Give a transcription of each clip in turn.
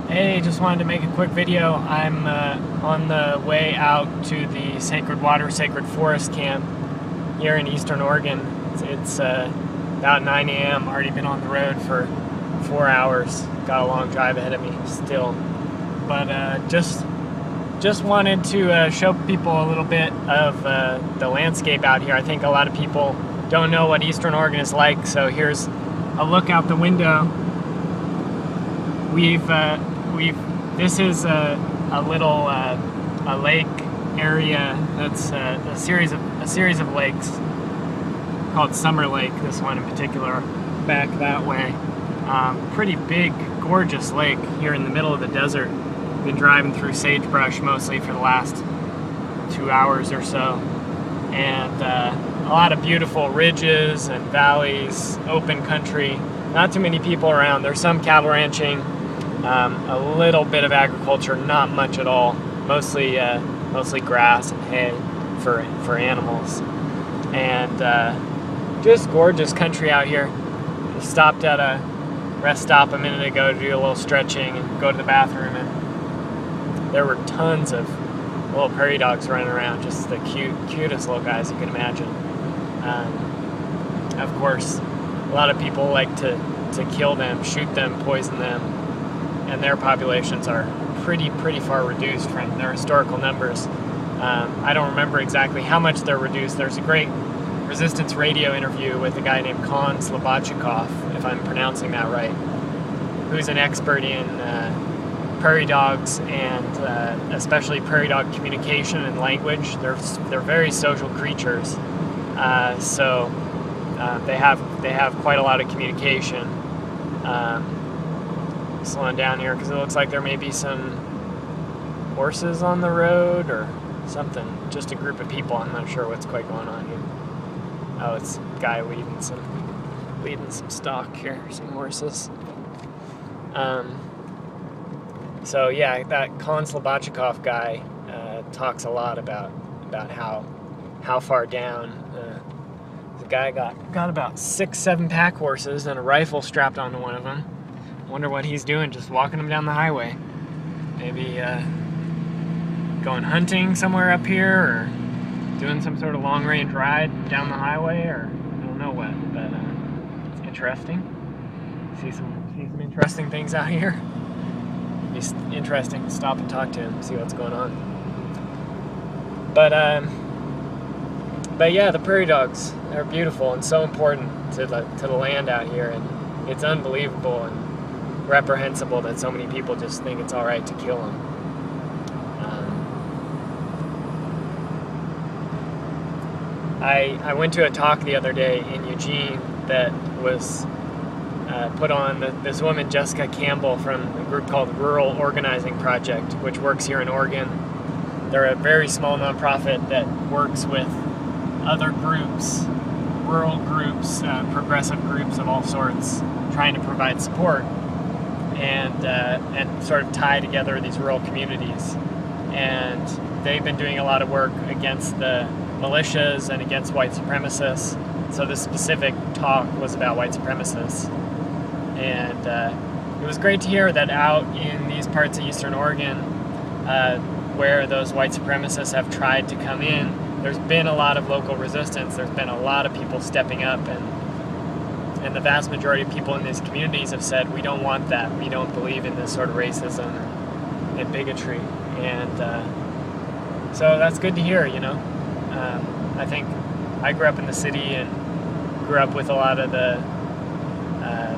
Hey, just wanted to make a quick video. I'm on the way out to the Sacred Water, Sacred Forest camp here in Eastern Oregon. It's about 9 a.m. Already been on the road for 4 hours. Got a long drive ahead of me still. But just wanted to show people a little bit of the landscape out here. I think a lot of people don't know what Eastern Oregon is like, so here's a look out the window. This is a little a lake area that's a series of lakes called Summer Lake. This one in particular, back that way. Pretty big, gorgeous lake here in the middle of the desert. Been driving through sagebrush mostly for the last 2 hours or so, and a lot of beautiful ridges and valleys, open country. Not too many people around. There's some cattle ranching. A little bit of agriculture, not much at all. Mostly grass and hay for animals, and just gorgeous country out here. Stopped at a rest stop a minute ago to do a little stretching and go to the bathroom, and there were tons of little prairie dogs running around. Just the cutest little guys you can imagine. Of course, a lot of people like to kill them, shoot them, poison them. And their populations are pretty far reduced from their historical numbers. I don't remember exactly how much they're reduced. There's a great Resistance Radio interview with a guy named Kon Slobodchikov, if I'm pronouncing that right, who's an expert in prairie dogs and especially prairie dog communication and language. They're very social creatures, so they have quite a lot of communication. Slowing down here because it looks like there may be some horses on the road or something. Just a group of people. I'm not sure what's quite going on here. Oh, it's a guy leading some stock here, some horses. So yeah, that Kon Slobodchikov guy talks a lot about how far down. The guy got about 6-7 pack horses and a rifle strapped onto one of them. Wonder what he's doing, just walking them down the highway. Maybe going hunting somewhere up here, or doing some sort of long-range ride down the highway, or I don't know what, but it's interesting. See some interesting things out here. It's interesting to stop and talk to him, see what's going on. But yeah, the prairie dogs, they're beautiful and so important to the land out here, and it's unbelievable and reprehensible that so many people just think it's all right to kill them. I went to a talk the other day in Eugene that was put on this woman, Jessica Campbell, from a group called Rural Organizing Project, which works here in Oregon. They're a very small nonprofit that works with other groups, rural groups, progressive groups of all sorts, trying to provide support and sort of tie together these rural communities. And they've been doing a lot of work against the militias and against white supremacists. So this specific talk was about white supremacists. And it was great to hear that out in these parts of Eastern Oregon, where those white supremacists have tried to come in, there's been a lot of local resistance. There's been a lot of people stepping up, and the vast majority of people in these communities have said, we don't want that. We don't believe in this sort of racism and bigotry. And so that's good to hear, you know. I think I grew up in the city and grew up with a lot of the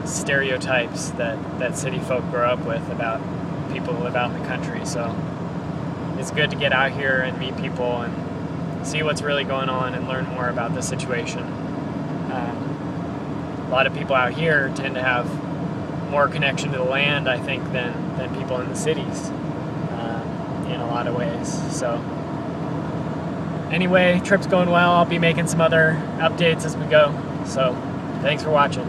stereotypes that city folk grow up with about people who live out in the country. So it's good to get out here and meet people and see what's really going on and learn more about the situation. A lot of people out here tend to have more connection to the land, I think, than people in the cities in a lot of ways. So anyway, trip's going well. I'll be making some other updates as we go. So thanks for watching.